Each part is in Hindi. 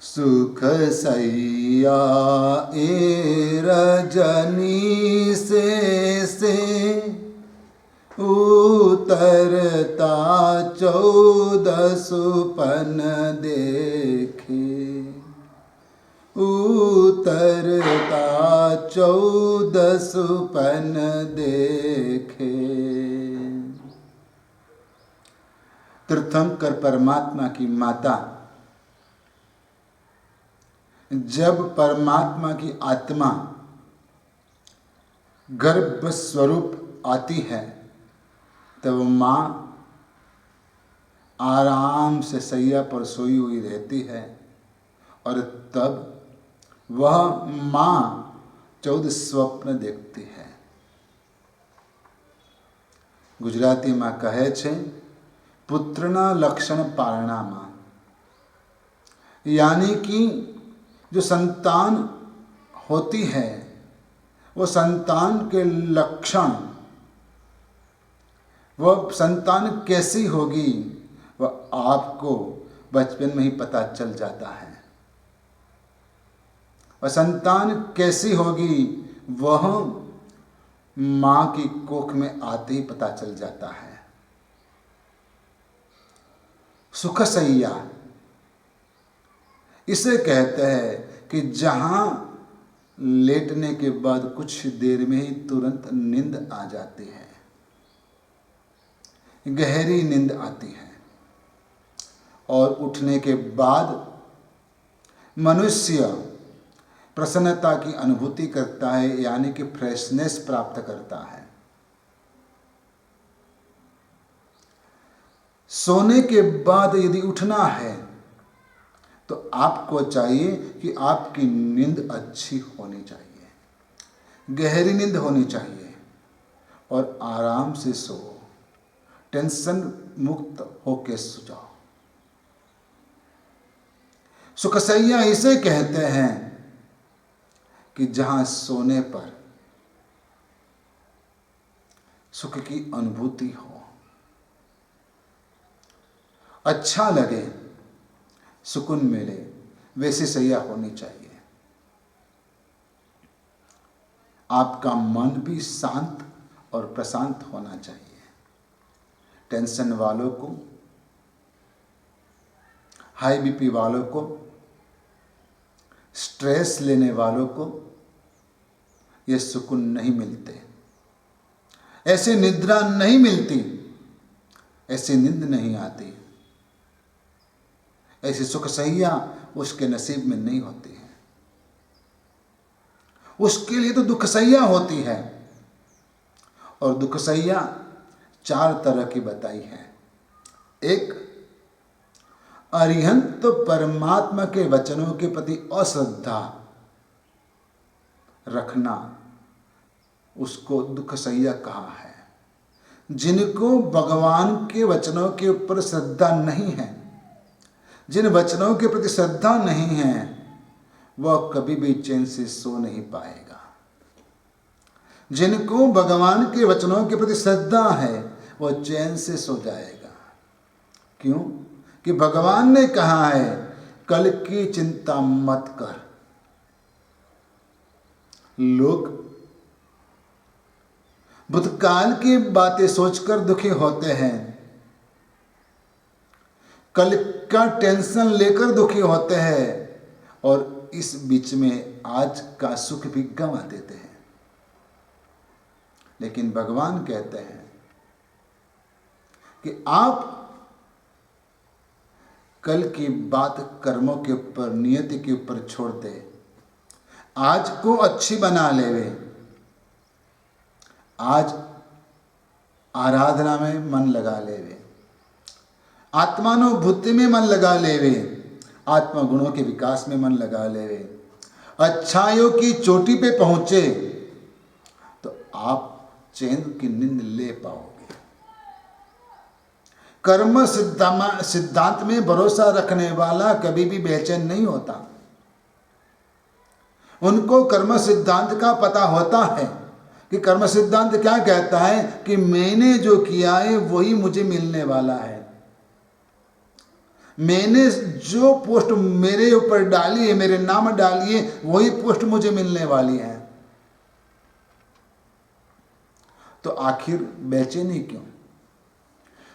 सुख सैया ए रजनी से उतरता 14 सुपन देखे, उतरता 14 सुपन देखे। तीर्थंकर परमात्मा की माता जब परमात्मा की आत्मा गर्भ स्वरूप आती है तब माँ आराम से सैया पर सोई हुई रहती है और तब वह माँ 14 स्वप्न देखती है। गुजरातीમાં કહે છે પુત્રના લક્ષણ પારણામાં, यानी कि जो संतान होती है वो संतान के लक्षण, वह संतान कैसी होगी वह आपको बचपन में ही पता चल जाता है। वह संतान कैसी होगी वह माँ की कोख में आते ही पता चल जाता है। सुखसैया इसे कहते हैं कि जहाँ लेटने के बाद कुछ देर में ही तुरंत नींद आ जाती है, गहरी नींद आती है और उठने के बाद मनुष्य प्रसन्नता की अनुभूति करता है, यानी कि फ्रेशनेस प्राप्त करता है। सोने के बाद यदि उठना है तो आपको चाहिए कि आपकी नींद अच्छी होनी चाहिए, गहरी नींद होनी चाहिए और आराम से सो, टेंशन मुक्त होके सो जाओ। सुखसैया इसे कहते हैं कि जहां सोने पर सुख की अनुभूति हो, अच्छा लगे, सुकून मिले, वैसी सैया होनी चाहिए। आपका मन भी शांत और प्रशांत होना चाहिए। टेंशन वालों को, हाई बीपी वालों को, स्ट्रेस लेने वालों को ये सुकून नहीं मिलते, ऐसी निद्रा नहीं मिलती, ऐसी नींद नहीं आती, ऐसी सुखसैया उसके नसीब में नहीं होती है। उसके लिए तो दुखसैया होती है और दुखसैया 4 तरह की बताई है। एक, अरिहंत तो परमात्मा के वचनों के प्रति अश्रद्धा रखना, उसको दुखसैया कहा है। जिनको भगवान के वचनों के ऊपर श्रद्धा नहीं है, जिन वचनों के प्रति श्रद्धा नहीं है, वह कभी भी चैन से सो नहीं पाएगा। जिनको भगवान के वचनों के प्रति श्रद्धा है वह चैन से सो जाएगा। क्यों? कि भगवान ने कहा है कल की चिंता मत कर। लोग भूतकाल की बातें सोचकर दुखी होते हैं, कल का टेंशन लेकर दुखी होते हैं और इस बीच में आज का सुख भी गंवा देते हैं। लेकिन भगवान कहते हैं कि आप कल की बात कर्मों के ऊपर, नियति के ऊपर छोड़ दे, आज को अच्छी बना लेवे, आज आराधना में मन लगा लेवे, आत्मानुभूति में मन लगा लेवे, आत्मा गुणों के विकास में मन लगा लेवे, अच्छाइयों की चोटी पे पहुंचे तो आप चैन की नींद ले पाओगे। कर्म सिद्धांत में भरोसा रखने वाला कभी भी बेचैन नहीं होता। उनको कर्म सिद्धांत का पता होता है कि कर्म सिद्धांत क्या कहता है कि मैंने जो किया है वही मुझे मिलने वाला है। मैंने जो पोस्ट मेरे ऊपर डाली है, मेरे नाम डाली है, वही पोस्ट मुझे मिलने वाली है। तो आखिर बेचैनी क्यों?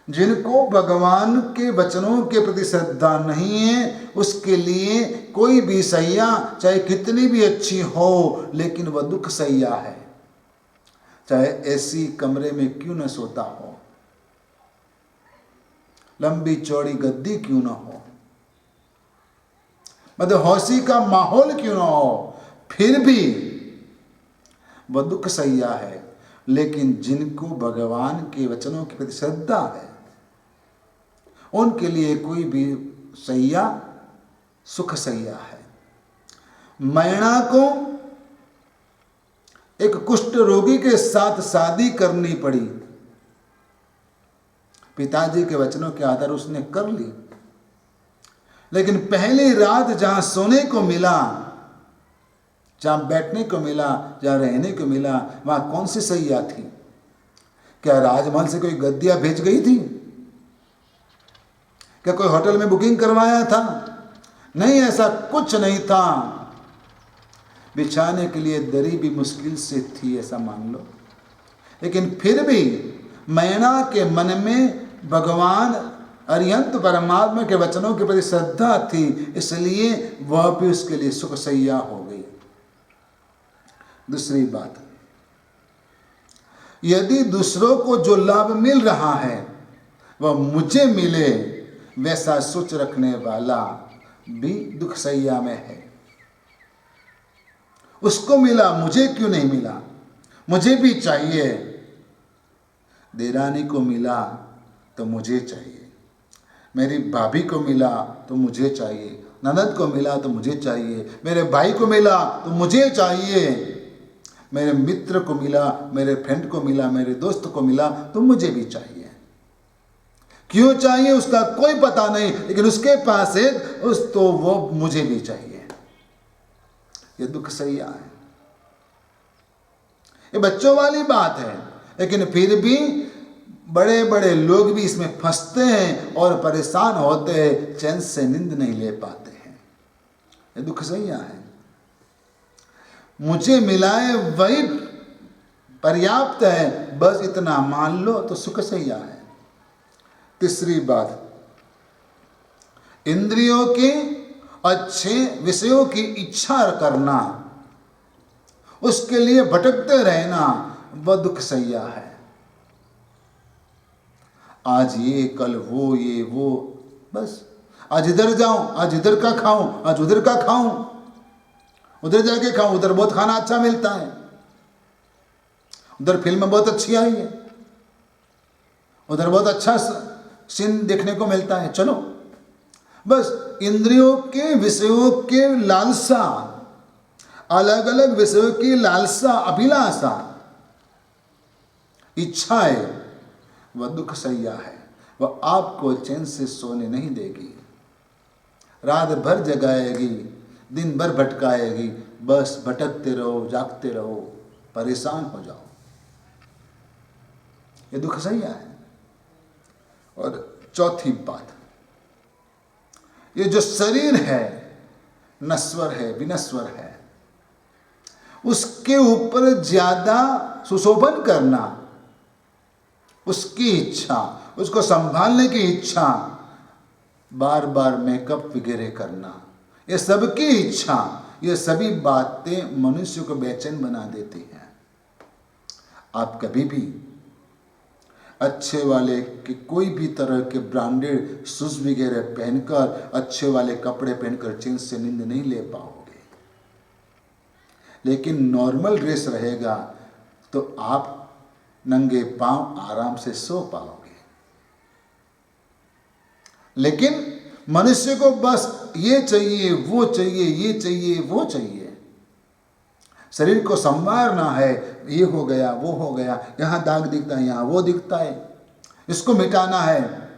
जिनको भगवान के वचनों के प्रति श्रद्धा नहीं है, उसके लिए कोई भी सैया चाहे कितनी भी अच्छी हो, लेकिन वह दुख सैया है। चाहे ऐसी कमरे में क्यों न सोता हो, लंबी चौड़ी गद्दी क्यों ना हो, मदहोशी का माहौल क्यों ना हो, फिर भी वह दुख सैया है। लेकिन जिनको भगवान के वचनों के प्रति श्रद्धा है, उनके लिए कोई भी सैया सुख सैया है। मैणा को एक कुष्ठ रोगी के साथ शादी करनी पड़ी। पिताजी के वचनों के आधार उसने कर ली, लेकिन पहली रात जहां सोने को मिला, जहां बैठने को मिला, जहां रहने को मिला, वहां कौन सी सैया थी? क्या राजमहल से कोई गद्दियां भेज गई थी? क्या कोई होटल में बुकिंग करवाया था? नहीं, ऐसा कुछ नहीं था। बिछाने के लिए दरी भी मुश्किल से थी, ऐसा मान लो। लेकिन फिर भी मैना के मन में भगवान अरिहंत परमात्मा के वचनों के प्रति श्रद्धा थी, इसलिए वह भी उसके लिए सुख सैया हो गई। दूसरी बात, यदि दूसरों को जो लाभ मिल रहा है वह मुझे मिले, वैसा सोच रखने वाला भी दुख सैया में है। उसको मिला, मुझे क्यों नहीं मिला? मुझे भी चाहिए। देरानी को मिला तो मुझे चाहिए, मेरी भाभी को मिला तो मुझे चाहिए, ननद को मिला तो मुझे चाहिए, मेरे भाई को मिला तो मुझे चाहिए, मेरे मित्र को मिला, मेरे फ्रेंड को मिला, मेरे दोस्त को मिला तो मुझे भी चाहिए। क्यों चाहिए उसका कोई पता नहीं, लेकिन उसके पास है तो वो मुझे भी चाहिए। ये दुख सैया है। ये बच्चों वाली बात है, लेकिन फिर भी बड़े बड़े लोग भी इसमें फंसते हैं और परेशान होते हैं, चैन से नींद नहीं ले पाते हैं। ये दुख सैया है। मुझे मिलाए वही पर्याप्त है, बस इतना मान लो तो सुख सैया है। तीसरी बात, इंद्रियों के अच्छे विषयों की इच्छा करना, उसके लिए भटकते रहना, वह दुख सैया है। आज ये, कल वो, ये वो, बस आज इधर जाऊं, आज इधर का खाऊं, आज उधर का खाऊं, उधर जाके खाऊं, उधर बहुत खाना अच्छा मिलता है, उधर फिल्म बहुत अच्छी आई है, उधर बहुत अच्छा सीन देखने को मिलता है, चलो। बस इंद्रियों के विषयों के लालसा, अलग अलग विषयों की लालसा, अभिलाषा, इच्छाएं, वह दुख सैया है। वह आपको चैन से सोने नहीं देगी, रात भर जगाएगी, दिन भर भटकाएगी। बस भटकते रहो, जागते रहो, परेशान हो जाओ। ये दुख सैया है। और चौथी बात, ये जो शरीर है नश्वर है, विनश्वर है, उसके ऊपर ज्यादा सुशोभन करना, उसकी इच्छा, उसको संभालने की इच्छा, बार बार मेकअप वगैरह करना, ये सबकी इच्छा, ये सभी बातें मनुष्य को बेचैन बना देती हैं। आप कभी भी अच्छे वाले कि कोई भी तरह के ब्रांडेड शूज वगैरह पहनकर, अच्छे वाले कपड़े पहनकर चैन से नींद नहीं ले पाओगे। लेकिन नॉर्मल ड्रेस रहेगा तो आप नंगे पांव आराम से सो पाओगे। लेकिन मनुष्य को बस ये चाहिए, वो चाहिए, ये चाहिए, वो चाहिए। शरीर को संवारना है, ये हो गया, वो हो गया, यहाँ दाग दिखता है, यहाँ वो दिखता है, इसको मिटाना है।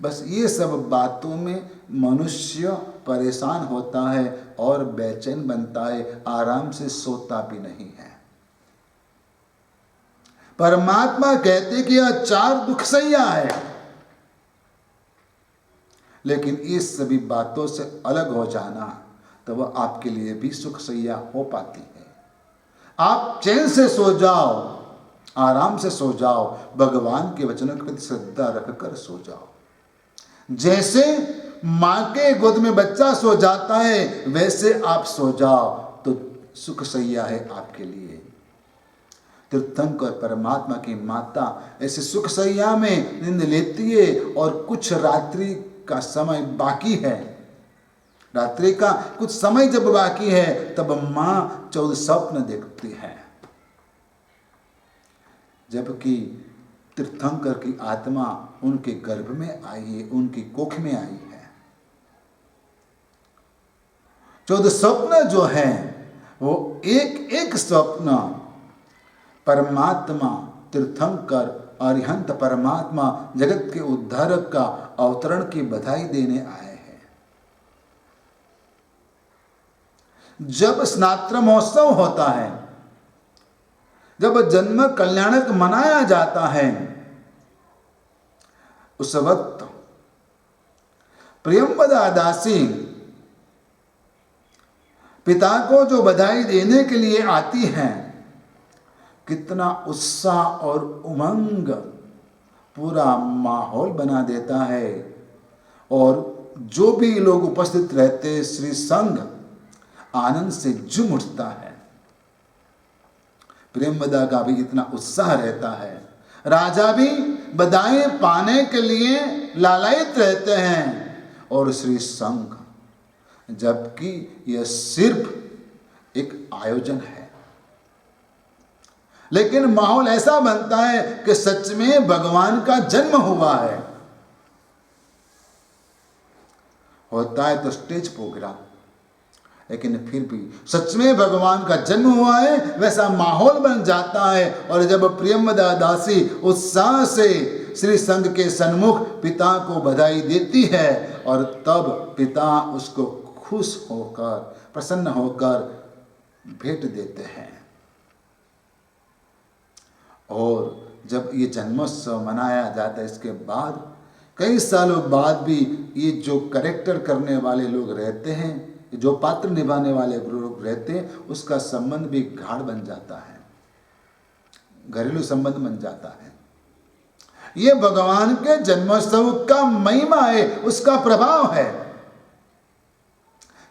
बस ये सब बातों में मनुष्य परेशान होता है और बेचैन बनता है, आराम से सोता भी नहीं है। परमात्मा कहते कि यह चार दुख सैया है। लेकिन इस सभी बातों से अलग हो जाना तो वह आपके लिए भी सुख सैया हो पाती है। आप चैन से सो जाओ, आराम से सो जाओ, भगवान के वचनों के प्रति श्रद्धा रखकर सो जाओ। जैसे माँ के गोद में बच्चा सो जाता है वैसे आप सो जाओ तो सुख सैया है आपके लिए। तीर्थंकर परमात्मा की माता ऐसे सुख सैया में नींद लेती है और कुछ रात्रि का समय बाकी है, रात्रि का कुछ समय जब बाकी है तब माँ 14 स्वप्न देखती है, जबकि तीर्थंकर की आत्मा उनके गर्भ में आई है, उनकी कोख में आई है। 14 स्वप्न जो है वो एक एक स्वप्न परमात्मा तीर्थंकर अरिहंत परमात्मा जगत के उद्धारक का अवतरण की बधाई देने आए हैं। जब स्नात्र महोत्सव होता है, जब जन्म कल्याणक मनाया जाता है, उस वक्त प्रियंवदा दासी पिता को जो बधाई देने के लिए आती हैं, कितना उत्साह और उमंग पूरा माहौल बना देता है। और जो भी लोग उपस्थित रहते श्री संघ आनंद से झूम उठता है। प्रेमवदा का भी इतना उत्साह रहता है, राजा भी बधाई पाने के लिए लालायित रहते हैं और श्री संघ, जबकि यह सिर्फ एक आयोजन है, लेकिन माहौल ऐसा बनता है कि सच में भगवान का जन्म हुआ है। होता है तो स्टेज प्रोग्राम, लेकिन फिर भी सच में भगवान का जन्म हुआ है वैसा माहौल बन जाता है। और जब प्रियंवदा दासी उत्साह से श्री संघ के सन्मुख पिता को बधाई देती है और तब पिता उसको खुश होकर प्रसन्न होकर भेंट देते हैं। और जब ये जन्मोत्सव मनाया जाता है, इसके बाद कई सालों बाद भी ये जो करेक्टर करने वाले लोग रहते हैं, जो पात्र निभाने वाले लोग रहते हैं, उसका संबंध भी गाढ़ बन जाता है, घरेलू संबंध बन जाता है। ये भगवान के जन्मोत्सव का महिमा है, उसका प्रभाव है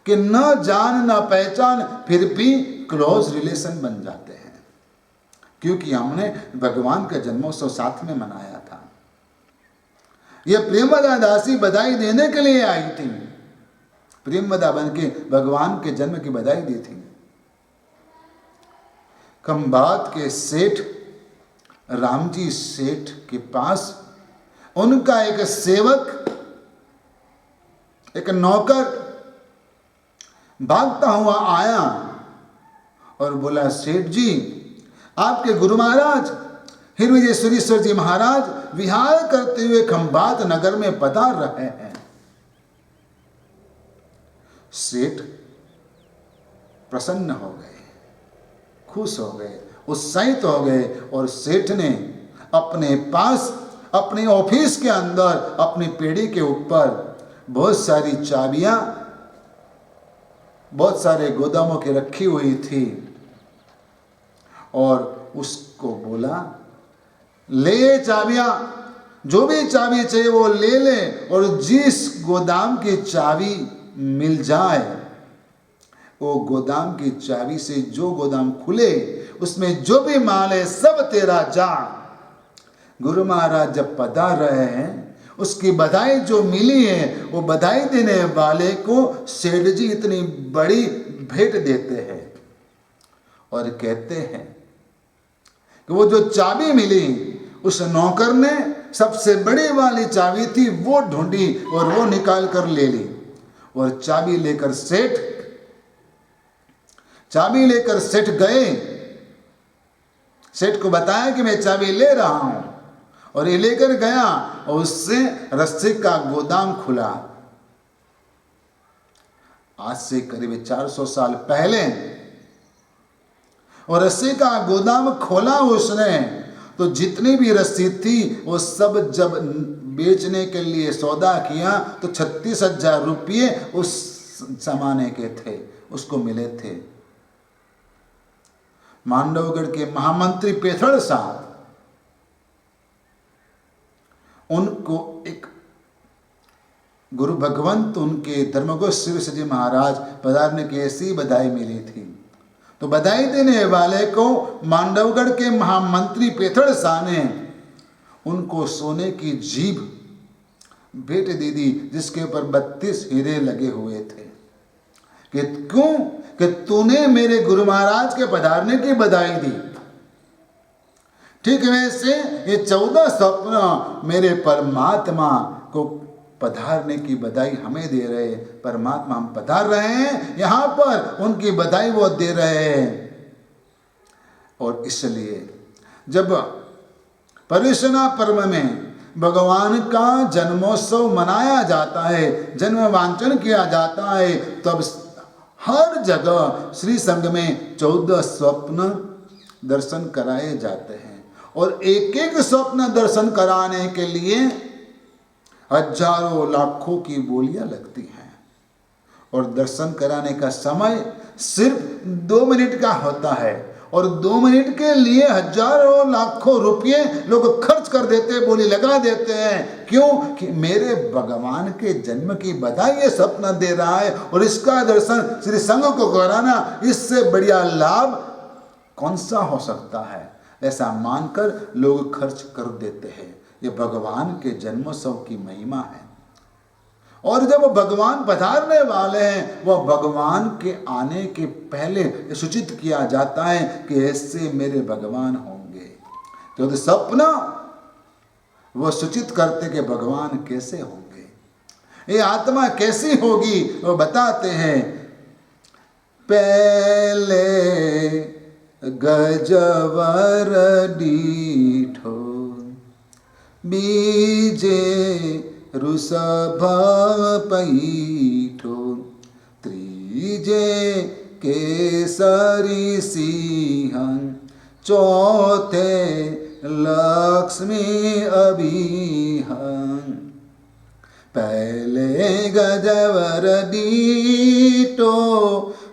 कि न जान न पहचान फिर भी क्लोज रिलेशन बन जाते हैं, क्योंकि हमने भगवान का जन्मोत्सव साथ में मनाया था। यह प्रेमवदा दासी बधाई देने के लिए आई थी, प्रेमवदा बन के भगवान के जन्म की बधाई दी थी। खंभात के सेठ रामजी सेठ के पास उनका एक सेवक, एक नौकर भागता हुआ आया और बोला, सेठ जी, आपके गुरु महाराज हिरविजयेश्वरेश्वर जी महाराज विहार करते हुए खंभात नगर में पधार रहे हैं। सेठ प्रसन्न हो गए, खुश हो गए, उत्साहित हो गए और सेठ ने अपने पास अपने ऑफिस के अंदर अपनी पेड़ी के ऊपर बहुत सारी चाबियां बहुत सारे गोदामों की रखी हुई थी और उसको बोला, ले चाबियां, जो भी चाबी चाहिए वो ले ले और जिस गोदाम की चाबी मिल जाए वो गोदाम की चाबी से जो गोदाम खुले उसमें जो भी माल है सब तेरा जा। गुरु महाराज जब पधार रहे हैं, उसकी बधाई जो मिली है वो बधाई देने वाले को सेठ जी इतनी बड़ी भेंट देते हैं और कहते हैं कि वो जो चाबी मिली उस नौकर ने सबसे बड़ी वाली चाबी थी वो ढूंढी और वो निकाल कर ले ली और चाबी लेकर सेठ गए। सेठ को बताया कि मैं चाबी ले रहा हूं और ये लेकर गया और उससे रस्सी का गोदाम खुला। आज से करीब 400 साल पहले और रस्सी का गोदाम खोला उसने तो जितनी भी रस्सी थी वो सब जब बेचने के लिए सौदा किया तो 36,000 रुपये उस जमाने के थे, उसको मिले थे। मांडवगढ़ के महामंत्री पेथड़ साहब, उनको एक गुरु भगवंत उनके धर्मगोस्वामी शिव जी महाराज पधारने की ऐसी बधाई मिली थी। तो बधाई देने वाले को मांडवगढ़ के महामंत्री पेथड़ शाह ने उनको सोने की जीभ भेंट दे दी, जिसके ऊपर 32 हीरे लगे हुए थे। कि क्यों? कि तूने मेरे गुरु महाराज के पधारने की बधाई दी। ठीक वैसे ये 14 स्वप्न मेरे परमात्मा को पधारने की बधाई हमें दे रहे हैं। परमात्मा हम पधार रहे हैं यहाँ पर, उनकी बधाई वो दे रहे हैं। और इसलिए जब पर्युषणा पर्व में भगवान का जन्मोत्सव मनाया जाता है, जन्म वांचन किया जाता है, तब हर जगह श्री संघ में 14 स्वप्न दर्शन कराए जाते हैं। और एक एक स्वप्न दर्शन कराने के लिए हजारों लाखों की बोलियां लगती हैं। और दर्शन कराने का समय सिर्फ 2 मिनट का होता है। और 2 मिनट के लिए हजारों लाखों रुपये लोग खर्च कर देते, बोली लगा देते हैं। क्यों? कि मेरे भगवान के जन्म की बधाई ये सपना दे रहा है और इसका दर्शन श्री संघ को कराना, इससे बढ़िया लाभ कौन सा हो सकता है। ऐसा मानकर लोग खर्च कर देते हैं। ये भगवान के जन्मोत्सव की महिमा है। और जब भगवान पधारने वाले हैं, वह भगवान के आने के पहले सूचित किया जाता है कि ऐसे मेरे भगवान होंगे। तो सपना वो सूचित करते कि भगवान कैसे होंगे, ये आत्मा कैसी होगी, वो बताते हैं। पहले गजवर डीठो बीजे ऋषभ पैठो त्रिजे केसरी सिंह चौथे लक्ष्मी अभिहन। पहले गजवर डीठो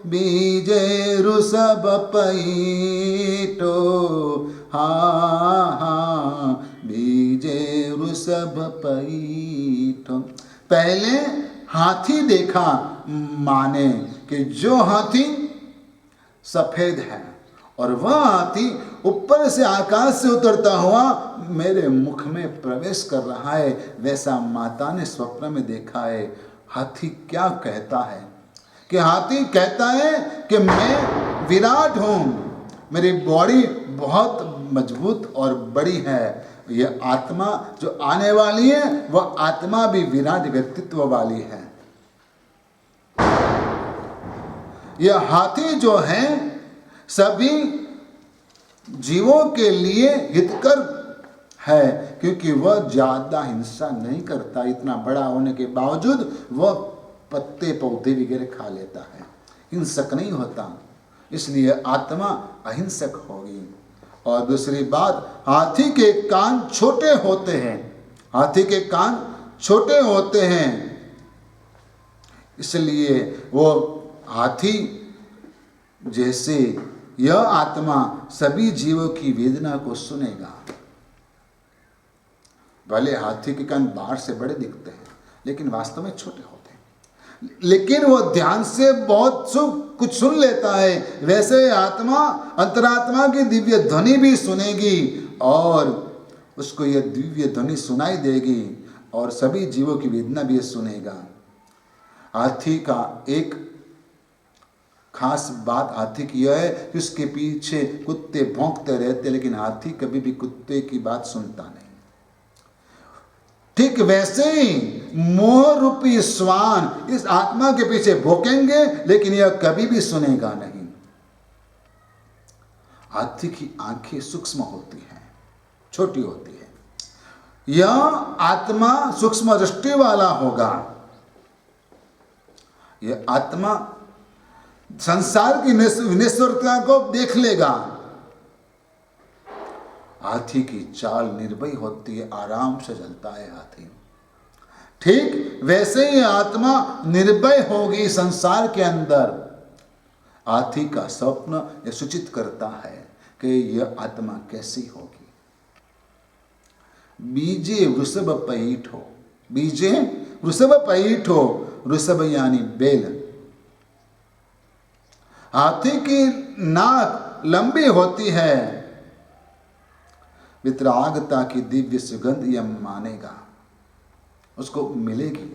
बीजे ऋषभ पैठो, हाँ हाँ बीजे ऋषभ पैठो। पहले हाथी देखा, माने कि जो हाथी सफेद है और वह हाथी ऊपर से आकाश से उतरता हुआ मेरे मुख में प्रवेश कर रहा है, वैसा माता ने स्वप्न में देखा है। हाथी क्या कहता है? कि हाथी कहता है कि मैं विराट हूँ, मेरी बॉडी बहुत मजबूत और बड़ी है। यह आत्मा जो आने वाली है, वह आत्मा भी विराट व्यक्तित्व वाली है। यह हाथी जो है सभी जीवों के लिए हितकर है, क्योंकि वह ज्यादा हिंसा नहीं करता। इतना बड़ा होने के बावजूद वह पत्ते पौधे वगैरह खा लेता है, हिंसक नहीं होता। इसलिए आत्मा अहिंसक होगी। और दूसरी बात, हाथी के कान छोटे होते हैं। हाथी के कान छोटे होते हैं, इसलिए वो हाथी जैसे यह आत्मा सभी जीवों की वेदना को सुनेगा। भले हाथी के कान बाहर से बड़े दिखते हैं, लेकिन वास्तव में छोटे होते हैं। लेकिन वो ध्यान से बहुत कुछ सुन लेता है। वैसे आत्मा अंतरात्मा की दिव्य ध्वनि भी सुनेगी और उसको यह दिव्य ध्वनि सुनाई देगी और सभी जीवों की वेदना भी सुनेगा। हाथी का एक खास बात हाथी की यह है कि उसके पीछे कुत्ते भौंकते रहते, लेकिन हाथी कभी भी कुत्ते की बात सुनता नहीं। ठीक वैसे ही मोह रूपी श्वान इस आत्मा के पीछे भौंकेंगे, लेकिन यह कभी भी सुनेगा नहीं। हाथी की आंखें सूक्ष्म होती हैं, छोटी होती है। यह आत्मा सूक्ष्म दृष्टि वाला होगा। यह आत्मा संसार की विनश्वरता को देख लेगा हाथी की चाल निर्भय होती है, आराम से चलता है हाथी। ठीक वैसे ही आत्मा निर्भय होगी संसार के अंदर। हाथी का स्वप्न यह सूचित करता है कि यह आत्मा कैसी होगी। बीजे वृषभ पैठो, बीजे वृषभ पैठो, वृषभ यानी बेल। हाथी की नाक लंबी होती है, वितरागता की दिव्य सुगंध यह मानेगा, उसको मिलेगी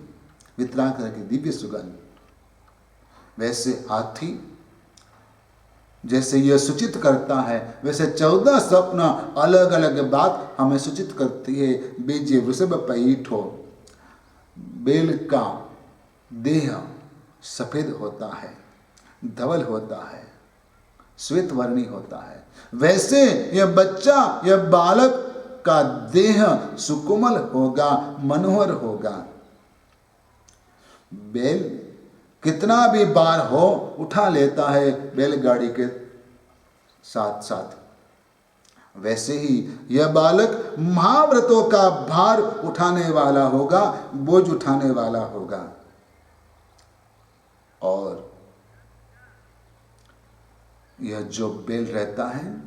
वितरागता की दिव्य सुगंध। वैसे हाथी जैसे यह सूचित करता है, वैसे 14 स्वप्न अलग अलग बात हमें सूचित करती है। बीजे वृषभ पैठो, बेल का देह सफेद होता है, धवल होता है, श्वेत वर्णी होता है। वैसे यह बच्चा, यह बालक का देह सुकोमल होगा, मनोहर होगा। बैल कितना भी बार हो उठा लेता है बैलगाड़ी के साथ साथ, वैसे ही यह बालक महाव्रतों का भार उठाने वाला होगा, बोझ उठाने वाला होगा। और यह जो बैल रहता है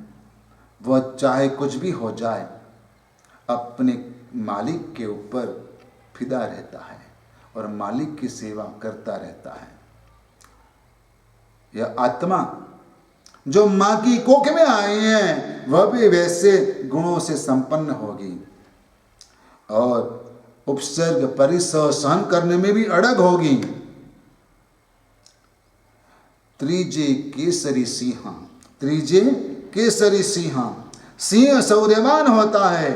वह चाहे कुछ भी हो जाए अपने मालिक के ऊपर फिदा रहता है और मालिक की सेवा करता रहता है। यह आत्मा जो मां की कोख में आई है वह भी वैसे गुणों से संपन्न होगी और उपसर्ग परिसर सहन करने में भी अड़ग होगी। त्रिजे केसरी सिंह, त्रिजे केसरी सिंह, सिंह शौर्यवान होता है।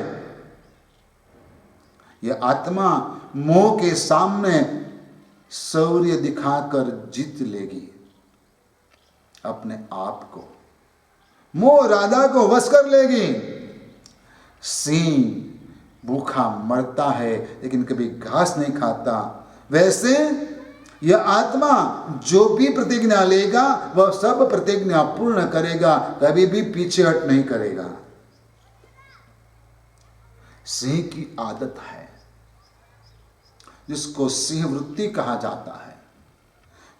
यह आत्मा मोह के सामने शौर्य दिखाकर जीत लेगी अपने आप को, मोह राधा को वश कर लेगी। सिंह भूखा मरता है लेकिन कभी घास नहीं खाता, वैसे यह आत्मा जो भी प्रतिज्ञा लेगा वह सब प्रतिज्ञा पूर्ण करेगा, कभी भी पीछे हट नहीं करेगा। सिंह की आदत है जिसको सिंह वृत्ति कहा जाता है।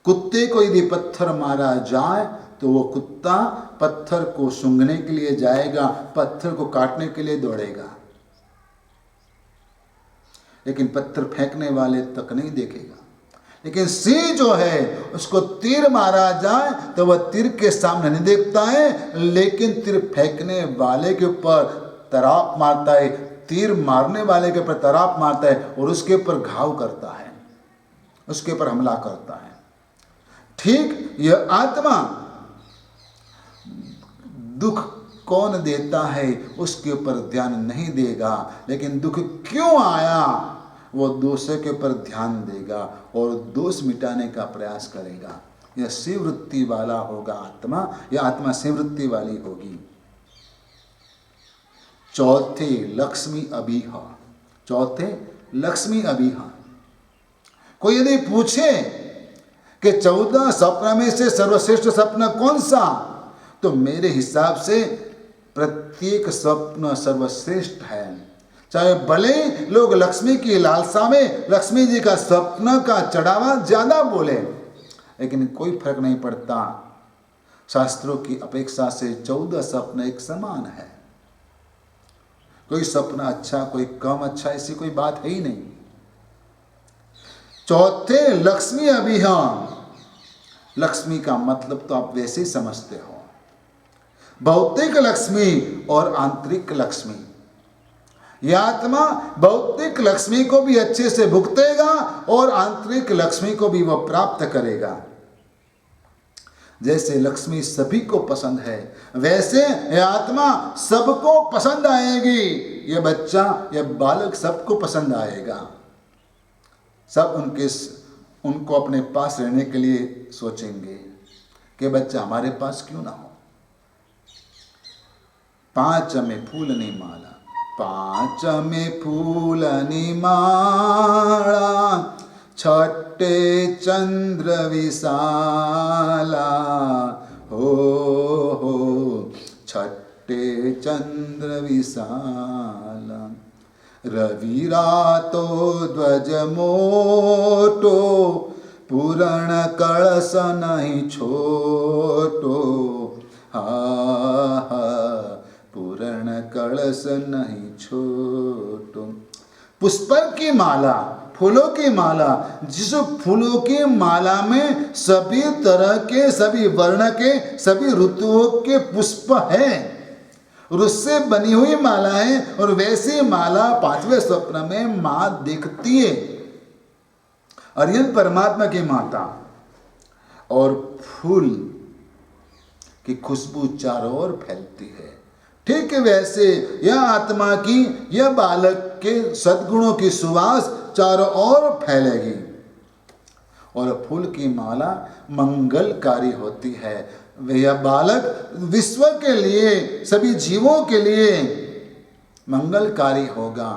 कुत्ते को यदि पत्थर मारा जाए तो वो कुत्ता पत्थर को सूंघने के लिए जाएगा, पत्थर को काटने के लिए दौड़ेगा, लेकिन पत्थर फेंकने वाले तक नहीं देखेगा। लेकिन सिंह जो है उसको तीर मारा जाए तो वह तीर के सामने नहीं देखता है, लेकिन तीर फेंकने वाले के ऊपर तराप मारता है, तीर मारने वाले के ऊपर तराप मारता है और उसके ऊपर घाव करता है, उसके ऊपर हमला करता है। ठीक यह आत्मा दुख कौन देता है उसके ऊपर ध्यान नहीं देगा, लेकिन दुख क्यों आया वो दूसरे के ऊपर ध्यान देगा और दोष मिटाने का प्रयास करेगा। यह शिववृत्ति वाला होगा आत्मा, यह आत्मा शिववृत्ति वाली होगी। चौथे लक्ष्मी अभिहा, चौथे लक्ष्मी अभिहा। कोई यदि पूछे कि 14 स्वप्न में से सर्वश्रेष्ठ स्वप्न कौन सा, तो मेरे हिसाब से प्रत्येक स्वप्न सर्वश्रेष्ठ है। चाहे भले लोग लक्ष्मी की लालसा में लक्ष्मी जी का स्वप्न का चढ़ावा ज्यादा बोले, लेकिन कोई फर्क नहीं पड़ता। शास्त्रों की अपेक्षा से 14 स्वप्न एक समान है। कोई स्वप्न अच्छा कोई कम अच्छा ऐसी कोई बात है ही नहीं। चौथे लक्ष्मी अभियान, लक्ष्मी का मतलब तो आप वैसे ही समझते हो, भौतिक लक्ष्मी और आंतरिक लक्ष्मी। यह आत्मा भौतिक लक्ष्मी को भी अच्छे से भुगतेगा और आंतरिक लक्ष्मी को भी वह प्राप्त करेगा। जैसे लक्ष्मी सभी को पसंद है, वैसे यह आत्मा सबको पसंद आएगी। यह बच्चा, यह बालक सबको पसंद आएगा। सब उनको अपने पास रहने के लिए सोचेंगे कि बच्चा हमारे पास क्यों ना हो। 5 में फूलनी माला, 5 में फूलनी माला, छठे चंद्र विशाला हो, छठे छट्टे चंद्र विशाला, रवि रातो ध्वज मोटो, पूर्ण कलश नहीं छोटो, हा हा पूर्ण कलश नहीं छोटो। पुष्पर की माला, फूलों की माला, जिस फूलों की माला में सभी तरह के, सभी वर्ण के, सभी ऋतुओं के पुष्प हैं, और उससे बनी हुई माला है, और वैसी माला पांचवें स्वप्न में मां दिखती है, अर्यन परमात्मा की माता, और फूल की खुशबू चारों ओर फैलती है। ठीक वैसे यह आत्मा की, यह बालक के सद्गुणों की सुवास चारों ओर फैलेगी, और फूल की माला मंगलकारी होती है। यह बालक विश्व के लिए, सभी जीवों के लिए मंगलकारी होगा।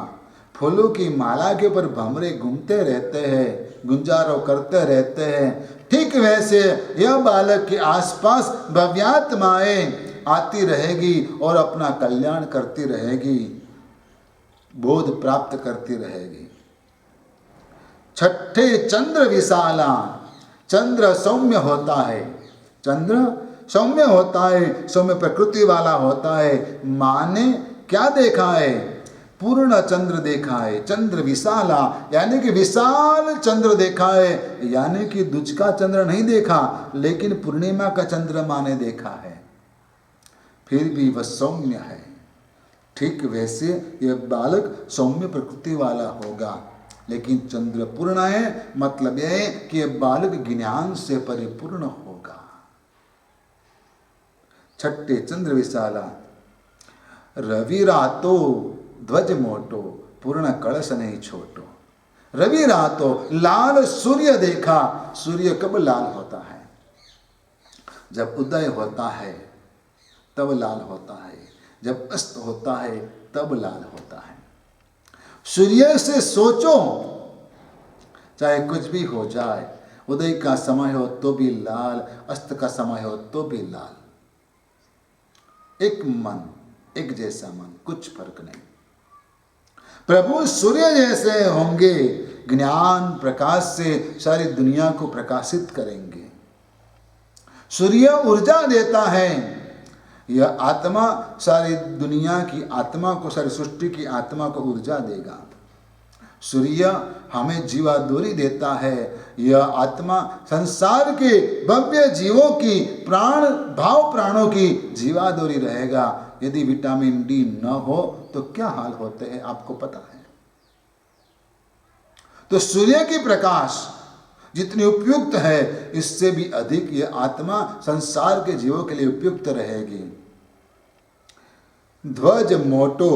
फूलों की माला के ऊपर भंवरे घूमते रहते हैं, गुंजारों करते रहते हैं। ठीक वैसे यह बालक के आसपास भव्यात्माएं आती रहेगी और अपना कल्याण करती रहेगी, बोध प्राप्त करती रहेगी। छठे चंद्र विशाला, चंद्र सौम्य होता है, चंद्र सौम्य होता है, सौम्य प्रकृति वाला होता है। माने क्या देखा है? पूर्ण चंद्र देखा है। चंद्र विशाला यानी कि विशाल चंद्र देखा है, यानी कि दुज का चंद्र नहीं देखा, लेकिन पूर्णिमा का चंद्रमा ने देखा है, फिर भी वह सौम्य है। ठीक वैसे यह बालक सौम्य प्रकृति वाला होगा, लेकिन चंद्र पूर्ण है, मतलब यह है कि यह बालक ज्ञान से परिपूर्ण होगा। छठे चंद्र विशाला, रवि रातो ध्वज मोटो, पूर्ण कलश नहीं छोटो। रवि रातो, लाल सूर्य देखा। सूर्य कब लाल होता है? जब उदय होता है तब लाल होता है, जब अस्त होता है तब लाल होता है। सूर्य से सोचो, चाहे कुछ भी हो जाए, उदय का समय हो तो भी लाल, अस्त का समय हो तो भी लाल। एक मन, एक जैसा मन, कुछ फर्क नहीं। प्रभु सूर्य जैसे होंगे, ज्ञान प्रकाश से सारी दुनिया को प्रकाशित करेंगे। सूर्य ऊर्जा देता है, यह आत्मा सारी दुनिया की आत्मा को, सारी सृष्टि की आत्मा को ऊर्जा देगा। सूर्य हमें जीवादोरी देता है, यह आत्मा संसार के भव्य जीवों की, प्राण भाव प्राणों की जीवादोरी रहेगा। यदि विटामिन डी न हो तो क्या हाल होते हैं आपको पता है। तो सूर्य की प्रकाश जितनी उपयुक्त है, इससे भी अधिक यह आत्मा संसार के जीवों के लिए उपयुक्त रहेगी। ध्वज मोटो,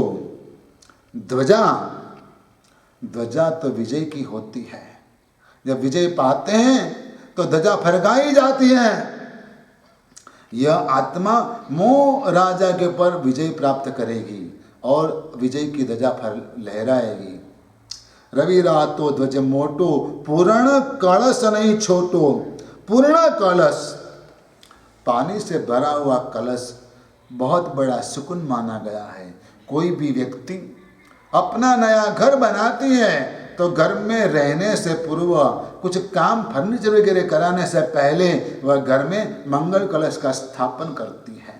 ध्वजा, ध्वजा तो विजय की होती है। जब विजय पाते हैं तो ध्वजा फरकाई जाती है। यह आत्मा मोह राजा के ऊपर विजय प्राप्त करेगी और विजय की ध्वजा लहराएगी। रवि रातो ध्वज मोटो, पूर्ण कलश नहीं छोटो। पूर्ण कलश, पानी से भरा हुआ कलश बहुत बड़ा सुकून माना गया है। कोई भी व्यक्ति अपना नया घर बनाती है तो घर में रहने से पूर्व, कुछ काम फर्नीचर वगैरह कराने से पहले वह घर में मंगल कलश का स्थापन करती है।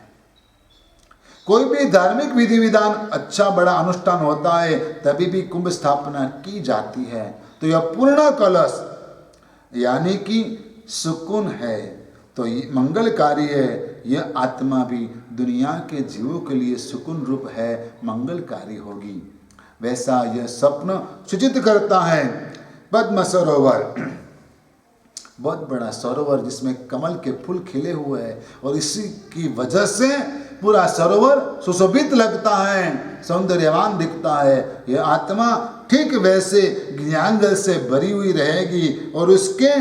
कोई भी धार्मिक विधि विधान, अच्छा बड़ा अनुष्ठान होता है, तभी भी कुंभ स्थापना की जाती है। तो यह पूर्ण कलश यानी कि सुकून है, तो मंगलकारी है। यह आत्मा भी दुनिया के जीवों के लिए सुकून रूप है, मंगलकारी होगी। वैसा यह स्वप्न सूचित करता है। पद्म सरोवर, बहुत बड़ा सरोवर जिसमें कमल के फूल खिले हुए हैं, और इसी की वजह से पूरा सरोवर सुशोभित लगता है, सौंदर्यवान दिखता है। यह आत्मा ठीक वैसे ज्ञान जल से भरी हुई रहेगी, और उसके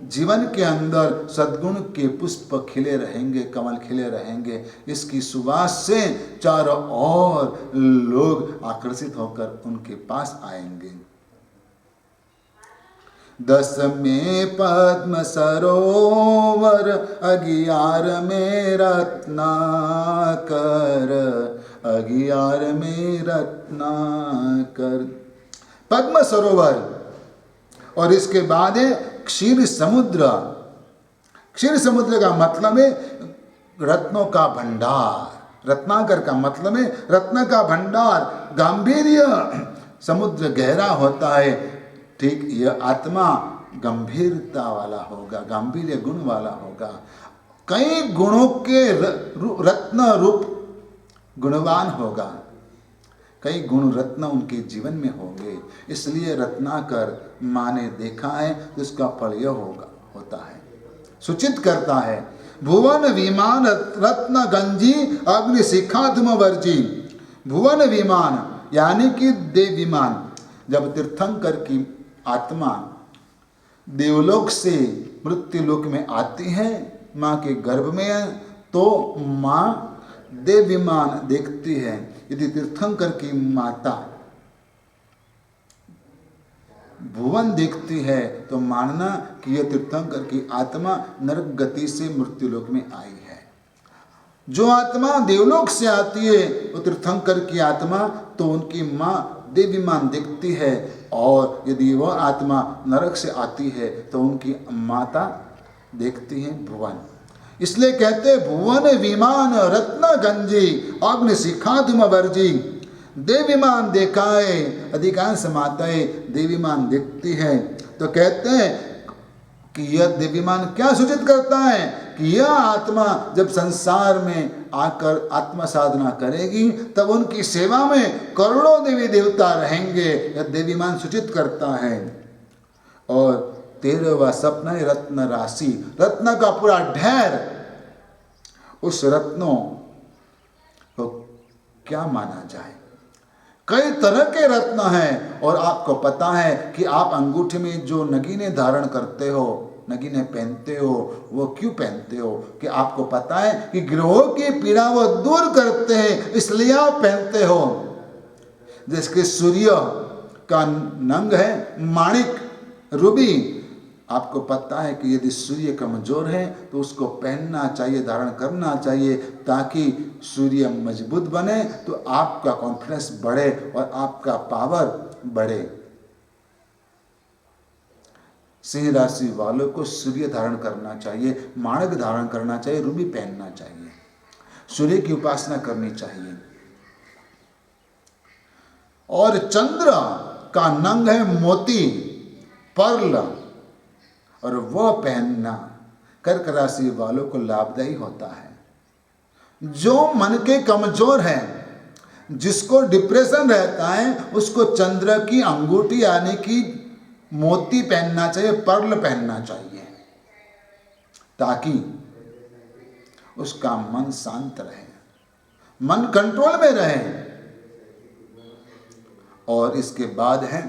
जीवन के अंदर सद्गुण के पुष्प खिले रहेंगे, कमल खिले रहेंगे। इसकी सुवास से चारों ओर लोग आकर्षित होकर उनके पास आएंगे। 10 में पद्म सरोवर, 11 में रत्नाकर, 11 में रत्नाकर। पद्म सरोवर और इसके बाद है क्षीर समुद्र। क्षीर समुद्र का मतलब है रत्नों का भंडार। रत्नाकर का मतलब है रत्न का भंडार। गांभीर्य, समुद्र गहरा होता है, ठीक यह आत्मा गंभीरता वाला होगा, गांभीर्य गुण वाला होगा। कई गुणों के रत्न रूप गुणवान होगा, कई गुण रत्न उनके जीवन में होंगे। इसलिए रत्नाकर माने देखा है तो इसका फल यह होता है, सूचित करता है। भुवन विमान रत्न गंजी अग्नि शिखा धूम वर्जी। भुवन विमान यानी कि देव विमान। जब तीर्थंकर की आत्मा देवलोक से मृत्युलोक में आती है, माँ के गर्भ में, तो माँ देव विमान देखती है। यदि तीर्थंकर की माता भुवन देखती है तो मानना कि यह तीर्थंकर की आत्मा नरक गति से मृत्युलोक में आई है। जो आत्मा देवलोक से आती है वो तीर्थंकर की आत्मा, तो उनकी माँ देव विमान देखती है, और यदि वह आत्मा नरक से आती है तो उनकी माता देखती है भुवन। इसलिए कहते भुवन विमान रत्न गंजी अग्नि शिखा धूम वर्जी। देव विमान देखा है, अधिकांश माताएं देव विमान देखती है, तो कहते हैं कि यह देव विमान क्या सूचित करता है कि यह आत्मा जब संसार में आकर आत्मा साधना करेगी तब उनकी सेवा में करोड़ों देवी देवता रहेंगे। यह देव विमान सूचित करता है। और 13वां सपना है रत्न राशि, रत्न का पूरा ढेर। उस रत्नों को क्या माना जाए? कई तरह के रत्न हैं, और आपको पता है कि आप अंगूठे में जो नगीने धारण करते हो, नगीने पहनते हो, वो क्यों पहनते हो? कि आपको पता है कि ग्रहों की पीड़ा वो दूर करते हैं, इसलिए आप पहनते हो। जैसे सूर्य का नंग है माणिक, रूबी। आपको पता है कि यदि सूर्य कमजोर है तो उसको पहनना चाहिए, धारण करना चाहिए, ताकि सूर्य मजबूत बने, तो आपका कॉन्फिडेंस बढ़े और आपका पावर बढ़े। सिंह राशि वालों को सूर्य धारण करना चाहिए, माणिक धारण करना चाहिए, रूबी पहनना चाहिए, सूर्य की उपासना करनी चाहिए। और चंद्र का नंग है मोती, पर्ल, और वह पहनना कर्क राशि वालों को लाभदायी होता है। जो मन के कमजोर हैं, जिसको डिप्रेशन रहता है, उसको चंद्र की अंगूठी यानी कि मोती पहनना चाहिए, पर्ल पहनना चाहिए, ताकि उसका मन शांत रहे, मन कंट्रोल में रहे। और इसके बाद है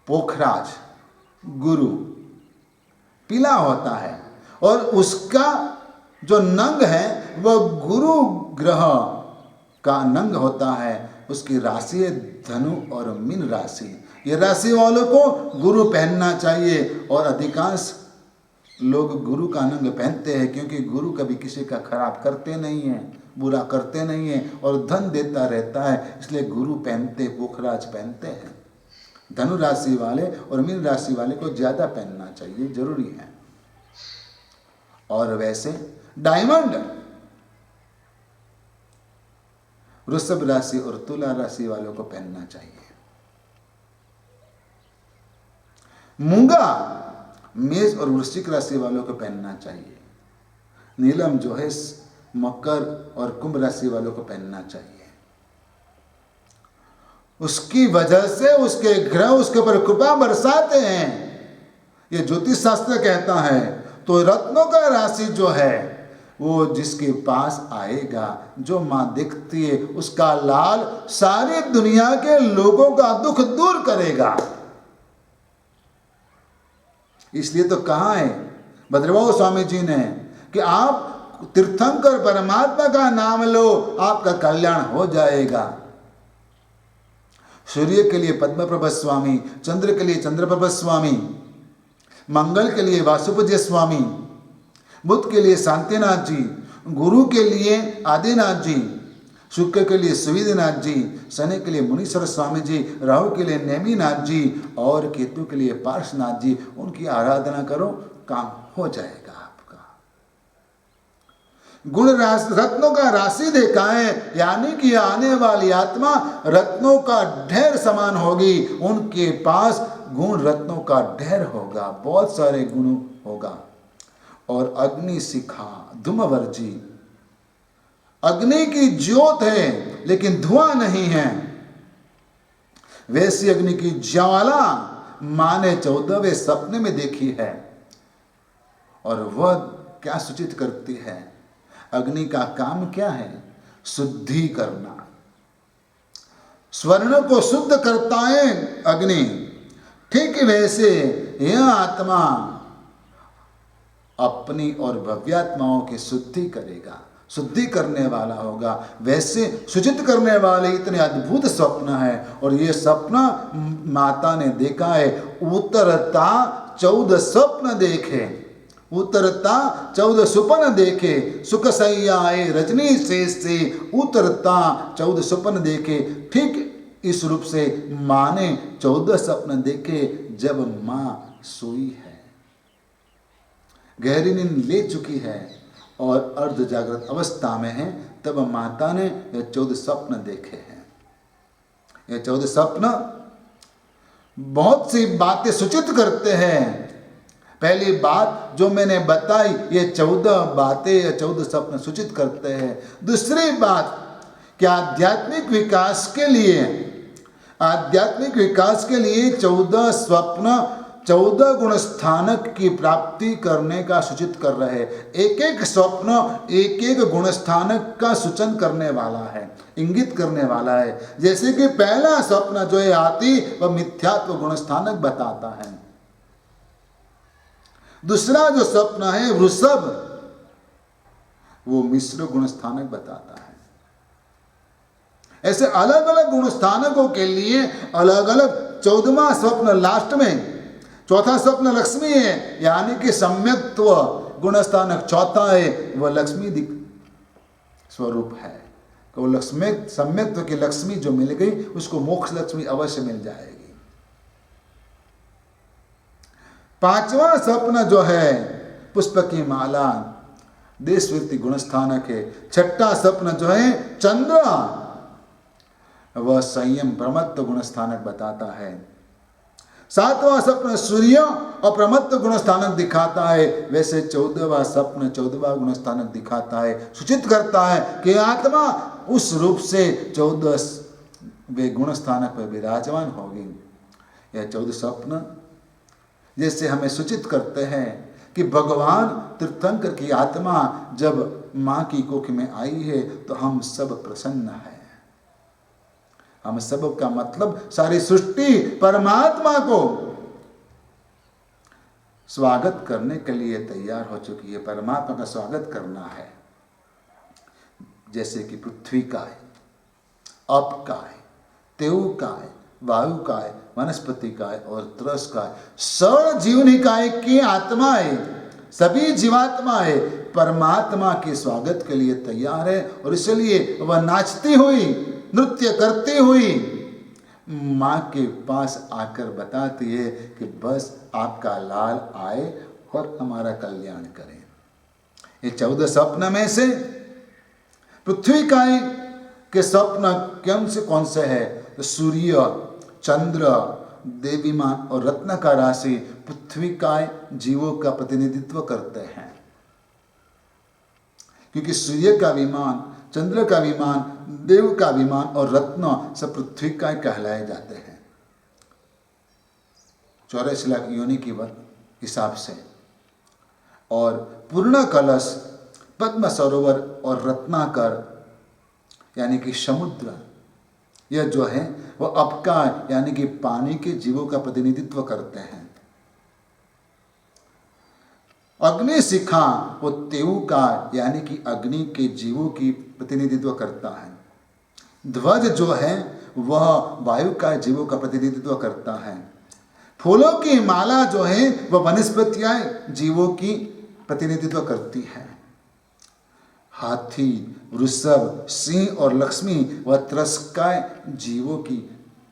पोखराज, गुरु, पीला होता है, और उसका जो नंग है वह गुरु ग्रह का नंग होता है। उसकी राशि है धनु और मीन राशि। ये राशि वालों को गुरु पहनना चाहिए, और अधिकांश लोग गुरु का नंग पहनते हैं, क्योंकि गुरु कभी किसी का खराब करते नहीं हैं, बुरा करते नहीं हैं, और धन देता रहता है, इसलिए गुरु पहनते, पोखराज पहनते हैं। धनु राशि वाले और मीन राशि वाले को ज्यादा पहनना चाहिए, जरूरी है। और वैसे डायमंड वृषभ राशि और तुला राशि वालों को पहनना चाहिए। मूंगा मेष और वृश्चिक राशि वालों को पहनना चाहिए। नीलम जो है मकर और कुंभ राशि वालों को पहनना चाहिए। उसकी वजह से उसके ग्रह उसके ऊपर कृपा बरसाते हैं, ये ज्योतिष शास्त्र कहता है। तो रत्नों का राशि जो है वो जिसके पास आएगा, जो माँ दिखती है, उसका लाल सारी दुनिया के लोगों का दुख दूर करेगा। इसलिए तो कहा है भद्रबाहु स्वामी जी ने कि आप तीर्थंकर परमात्मा का नाम लो, आपका कल्याण हो जाएगा। सूर्य के लिए पद्मप्रभ स्वामी, चंद्र के लिए चंद्रप्रभ स्वामी, मंगल के लिए वासुपूज्य स्वामी, बुध के लिए शांतिनाथ जी, गुरु के लिए आदिनाथ जी, शुक्र के लिए सुविधिनाथ जी, शनि के लिए मुनीश्वर स्वामी जी, राहु के लिए नेमीनाथ जी और केतु के लिए पार्श्वनाथ जी। उनकी आराधना करो, काम हो जाएगा आपका। गुण रत्नों का राशि देखा है, यानी कि आने वाली आत्मा रत्नों का ढेर समान होगी। उनके पास गुण रत्नों का ढेर होगा, बहुत सारे गुण होगा। और अग्नि शिखा धूमवर्जी, अग्नि की ज्योत है लेकिन धुआं नहीं है। वैसी अग्नि की ज्वाला मां ने 14वें सपने में देखी है। और वह क्या सूचित करती है? अग्नि का काम क्या है? शुद्धि करना। स्वर्ण को शुद्ध करता है अग्नि। ठीक वैसे यह आत्मा अपनी और भव्यात्माओं की शुद्धि करेगा, शुद्धि करने वाला होगा। वैसे सूचित करने वाले इतने अद्भुत स्वप्न है। और ये स्वप्न माता ने देखा है। उतरता 14 स्वप्न देखे, उतरता 14 सुपन देखे, सुख सैयाए रजनी से उतरता 14 सुपन देखे। ठीक इस रूप से माँ ने 14 स्वप्न देखे जब माँ सोई है, गहरी नींद ले चुकी है और अर्ध जागृत अवस्था में है, तब माता ने ये 14 स्वप्न देखे हैं। ये 14 स्वप्न बहुत सी बातें सूचित करते हैं। पहली बात जो मैंने बताई, ये 14 बातें या 14 स्वप्न सूचित करते हैं। दूसरी बात कि आध्यात्मिक विकास के लिए 14 स्वप्न 14 गुण स्थानक की प्राप्ति करने का सूचित कर रहे हैं। एक एक स्वप्न एक एक गुण स्थानक का सूचन करने वाला है, इंगित करने वाला है। जैसे कि पहला स्वप्न जो है हाथी, वह मिथ्यात्व गुण स्थानक बताता है। दूसरा जो स्वप्न है वृषभ, वो मिश्र गुण स्थानक बताता है। ऐसे अलग अलग गुण स्थानकों के लिए अलग अलग 14वां स्वप्न लास्ट में। चौथा स्वप्न लक्ष्मी है, यानी कि सम्यक्त्व गुण स्थानक चौथा है, वह लक्ष्मी स्वरूप है। तो लक्ष्मी सम्यक्त्व की लक्ष्मी जो मिल गई उसको मोक्ष लक्ष्मी अवश्य मिल जाएगी। 5वां स्वप्न जो है पुष्प की माला, देशवृत्ति गुण स्थानक है। 6ठा स्वप्न जो है चंद्र, वह संयम प्रमत्त गुण स्थानक बताता है। 7वां स्वप्न सूर्य और प्रमत्त गुण स्थानक दिखाता है। वैसे 14वां स्वप्न 14वां गुण स्थानक दिखाता है, सूचित करता है कि आत्मा उस रूप से 14वें गुण स्थानक पर विराजमान होगी। यह 14 स्वप्न जैसे हमें सूचित करते हैं कि भगवान तीर्थंकर की आत्मा जब माँ की कोख में आई है तो हम सब प्रसन्न हैं। हम सब का मतलब सारी सृष्टि परमात्मा को स्वागत करने के लिए तैयार हो चुकी है। परमात्मा का स्वागत करना है। जैसे कि पृथ्वी का है, अप का है, तेउ का है, वायु का है, वनस्पति का है और त्रस का है। सर्व जीव निकाय की आत्मा है, सभी जीवात्मा है, परमात्मा के स्वागत के लिए तैयार है। और इसलिए वह नाचती हुई, नृत्य करती हुई माँ के पास आकर बताती है कि बस आपका लाल आए और हमारा कल्याण करें। ये 14 स्वप्न में से पृथ्वी काय के स्वप्न कौन से है? तो सूर्य, चंद्र, देवीमान और रत्न का राशि पृथ्वी काय जीवों का प्रतिनिधित्व करते हैं। क्योंकि सूर्य का विमान, चंद्र का विमान, देव का विमान और रत्न सब पृथ्वी काय कहलाए जाते हैं 84 लाख योनि की हिसाब से। और पूर्ण कलश, पद्म सरोवर और रत्नाकर यानी कि समुद्र, यह जो है वह अपकार यानी कि पानी के जीवों का प्रतिनिधित्व करते हैं। अग्नि शिखा वो तेऊ का यानी कि अग्नि के जीवों की प्रतिनिधित्व करता है। ध्वज जो है वह वायु का जीवों का प्रतिनिधित्व करता है। फूलों की माला जो है वह वनस्पतियां जीवों की प्रतिनिधित्व करती है। हाथी, वृषभ, सिंह और लक्ष्मी व त्रस्काय जीवों की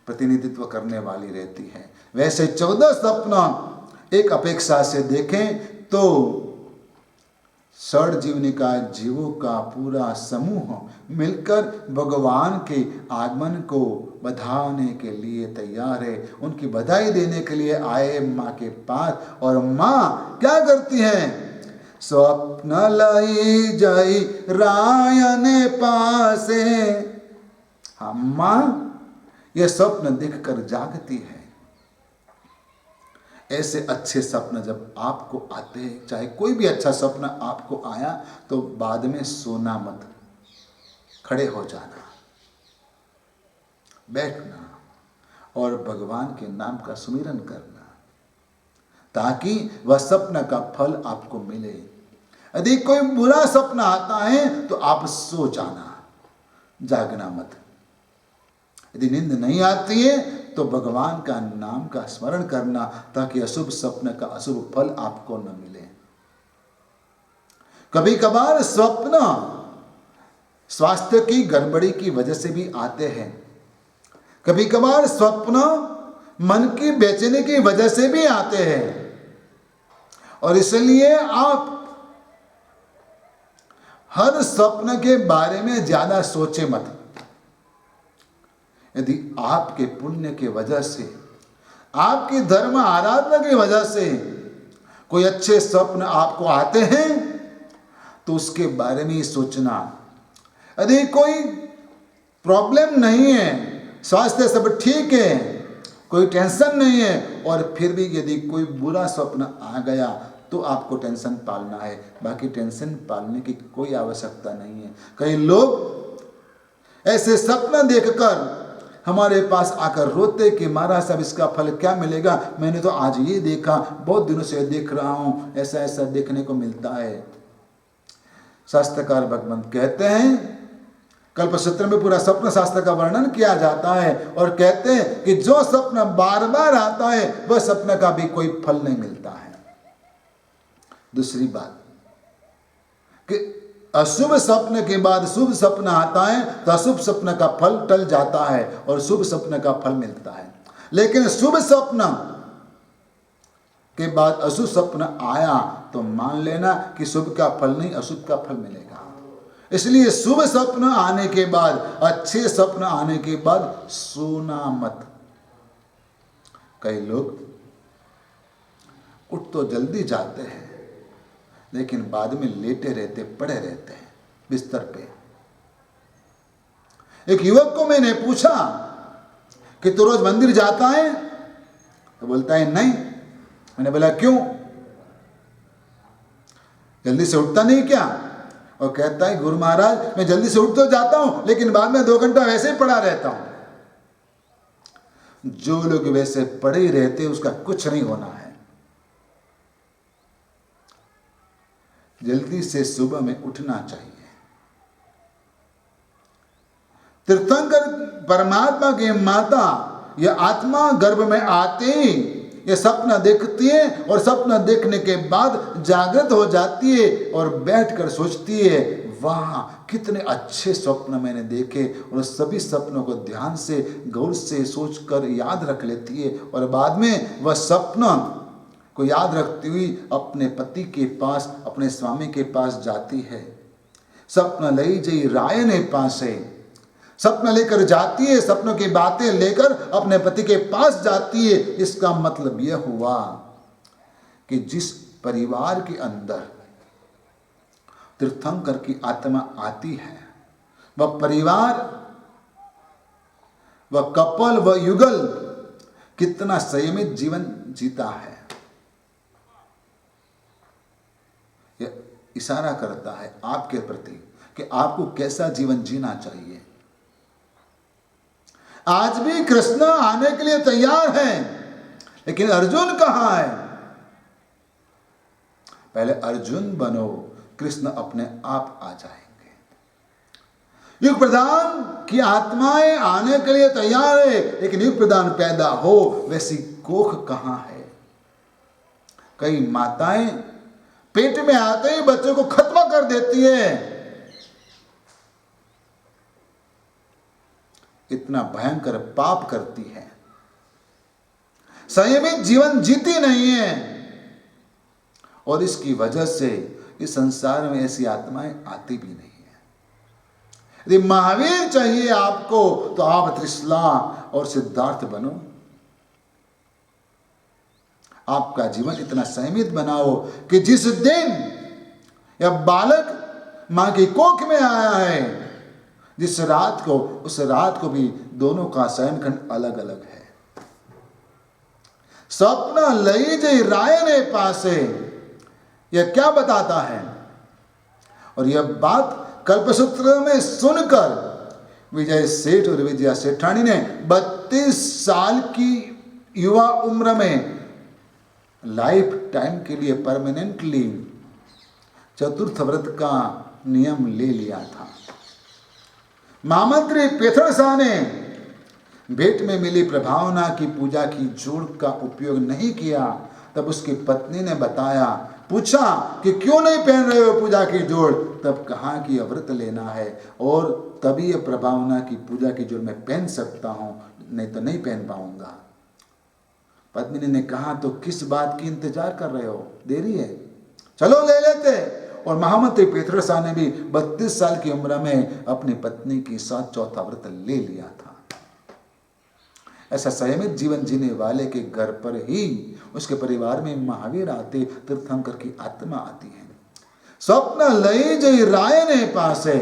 प्रतिनिधित्व करने वाली रहती है। वैसे 14 स्वप्न एक अपेक्षा से देखें तो षड्जीवनिका जीवों का पूरा समूह मिलकर भगवान के आगमन को बधाने के लिए तैयार है। उनकी बधाई देने के लिए आए माँ के पास, और माँ क्या करती हैं? स्वप्न लाई जाई रायने पासे। हाँ, माँ ये स्वप्न देखकर जागती है। ऐसे अच्छे सपने जब आपको आते हैं, चाहे कोई भी अच्छा सपना आपको आया, तो बाद में सोना मत, खड़े हो जाना, बैठना और भगवान के नाम का सुमिरन करना, ताकि वह सपना का फल आपको मिले। यदि कोई बुरा सपना आता है तो आप सो जाना, जागना मत। यदि नींद नहीं आती है तो भगवान का नाम का स्मरण करना, ताकि अशुभ स्वप्न का अशुभ फल आपको न मिले। कभी कभार स्वप्न स्वास्थ्य की गड़बड़ी की वजह से भी आते हैं। कभी कभार स्वप्न मन की बेचैनी की वजह से भी आते हैं, और इसलिए आप हर स्वप्न के बारे में ज्यादा सोचे मत। यदि आपके पुण्य के वजह से, आपकी धर्म आराधना की वजह से कोई अच्छे स्वप्न आपको आते हैं तो उसके बारे में ही सोचना। यदि कोई प्रॉब्लम नहीं है, स्वास्थ्य सब ठीक है, कोई टेंशन नहीं है, और फिर भी यदि कोई बुरा स्वप्न आ गया तो आपको टेंशन पालना है। बाकी टेंशन पालने की कोई आवश्यकता नहीं है। कई लोग ऐसे सपना देखकर हमारे पास आकर रोते कि महाराज साहब इसका फल क्या मिलेगा, मैंने तो आज ये देखा, बहुत दिनों से देख रहा हूँ, ऐसा ऐसा देखने को मिलता है। शास्त्रकार भगवंत कहते हैं, कल्पसूत्र में पूरा स्वप्न शास्त्र का वर्णन किया जाता है, और कहते हैं कि जो स्वप्न बार बार आता है वह स्वप्न का भी कोई फल नहीं मिलता है। दूसरी बात कि अशुभ स्वप्न के बाद शुभ स्वप्न आता है तो अशुभ स्वप्न का फल टल जाता है और शुभ स्वप्न का फल मिलता है। लेकिन शुभ स्वप्न के बाद अशुभ स्वप्न आया तो मान लेना कि शुभ का फल नहीं, अशुभ का फल मिलेगा। इसलिए शुभ स्वप्न आने के बाद, अच्छे स्वप्न आने के बाद सोना मत। कई लोग उठ तो जल्दी जाते हैं, लेकिन बाद में लेटे रहते, पड़े रहते हैं बिस्तर पे। एक युवक को मैंने पूछा कि तू रोज मंदिर जाता है? तो बोलता है नहीं। मैंने बोला क्यों? जल्दी से उठता नहीं क्या? और कहता है गुरु महाराज मैं जल्दी से उठ तो जाता हूं, लेकिन बाद में 2 घंटा वैसे ही पड़ा रहता हूं। जो लोग वैसे पड़े ही रहते उसका कुछ नहीं होना है। जल्दी से सुबह में उठना चाहिए। तीर्थंकर परमात्मा की माता यह आत्मा गर्भ में आते ही ये सपना देखती है, और सपना देखने के बाद जागृत हो जाती है और बैठकर सोचती है वाह कितने अच्छे स्वप्न मैंने देखे, और सभी सपनों को ध्यान से गौर से सोचकर याद रख लेती है, और बाद में वह सपना को याद रखती हुई अपने पति के पास, अपने स्वामी के पास जाती है। सपना लई जई रायने पासे, सपना लेकर जाती है, सपनों की बातें लेकर अपने पति के पास जाती है। इसका मतलब यह हुआ कि जिस परिवार के अंदर तीर्थंकर की आत्मा आती है, वह परिवार, वह कपल, वह युगल कितना संयमित जीवन जीता है। यह इशारा करता है आपके प्रति कि आपको कैसा जीवन जीना चाहिए। आज भी कृष्ण आने के लिए तैयार हैं, लेकिन अर्जुन कहां है? पहले अर्जुन बनो, कृष्ण अपने आप आ जाएंगे। युग प्रधान की आत्माएं आने के लिए तैयार है, लेकिन युग प्रधान पैदा हो वैसी कोख कहां है। कई माताएं पेट में आते ही बच्चों को खत्म कर देती है। इतना भयंकर पाप करती है, संयमित जीवन जीती नहीं है, और इसकी वजह से इस संसार में ऐसी आत्माएं आती भी नहीं है। यदि महावीर चाहिए आपको तो आप त्रिशला और सिद्धार्थ बनो। आपका जीवन इतना संयमित बनाओ कि जिस दिन यह बालक मां की कोख में आया है, जिस रात को, उस रात को भी दोनों का शयनखंड अलग अलग है। स्वप्न लई जई राय ने पासे, यह क्या बताता है? और यह बात कल्पसूत्र में सुनकर विजय सेठ और विजया सेठानी ने 32 साल की युवा उम्र में लाइफ टाइम के लिए परमानेंटली चतुर्थ व्रत का नियम ले लिया था। महामंत्री पेथरसा ने भेंट में मिली प्रभावना की पूजा की जोड़ का उपयोग नहीं किया। तब उसकी पत्नी ने बताया, पूछा कि क्यों नहीं पहन रहे हो पूजा की जोड़? तब कहा कि व्रत लेना है और तभी यह प्रभावना की पूजा की जोड़ मैं पहन सकता हूं, नहीं तो नहीं पहन पाऊंगा। पत्नी ने कहा, तो किस बात की इंतजार कर रहे हो, देरी है, चलो ले लेते। और महामंत्री पेथरसा ने भी 32 साल की उम्र में अपनी पत्नी के साथ चौथा व्रत ले लिया था। ऐसा संयमित जीवन जीने वाले के घर पर ही उसके परिवार में महावीर आते, तीर्थंकर की आत्मा आती है। स्वप्न लई जई राय ने पासे,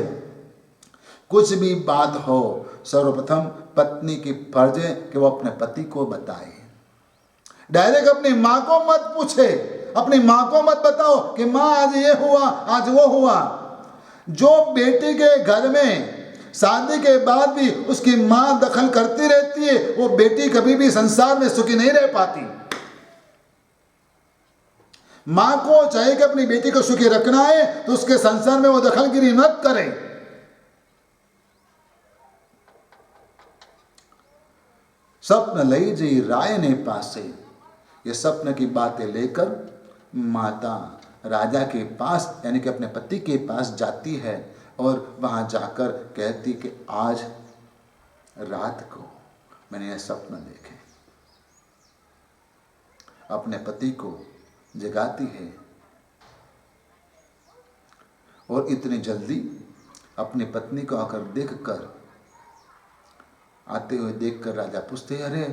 कुछ भी बात हो सर्वप्रथम पत्नी की फर्ज है कि वो अपने पति को बताए। डायरेक्ट अपनी माँ को मत पूछे, अपनी माँ को मत बताओ कि माँ आज ये हुआ, आज वो हुआ। जो बेटी के घर में शादी के बाद भी उसकी माँ दखल करती रहती है, वो बेटी कभी भी संसार में सुखी नहीं रह पाती। माँ को चाहिए कि अपनी बेटी को सुखी रखना है तो उसके संसार में वो दखलगिरी मत करे। स्वप्न लई जी राय ने पासे, ये स्वप्न की बातें लेकर माता राजा के पास यानी कि अपने पति के पास जाती है और वहां जाकर कहती कि आज रात को मैंने यह स्वप्न देखे। अपने पति को जगाती है और इतनी जल्दी अपनी पत्नी को आकर देखकर, आते हुए देखकर राजा पूछते, अरे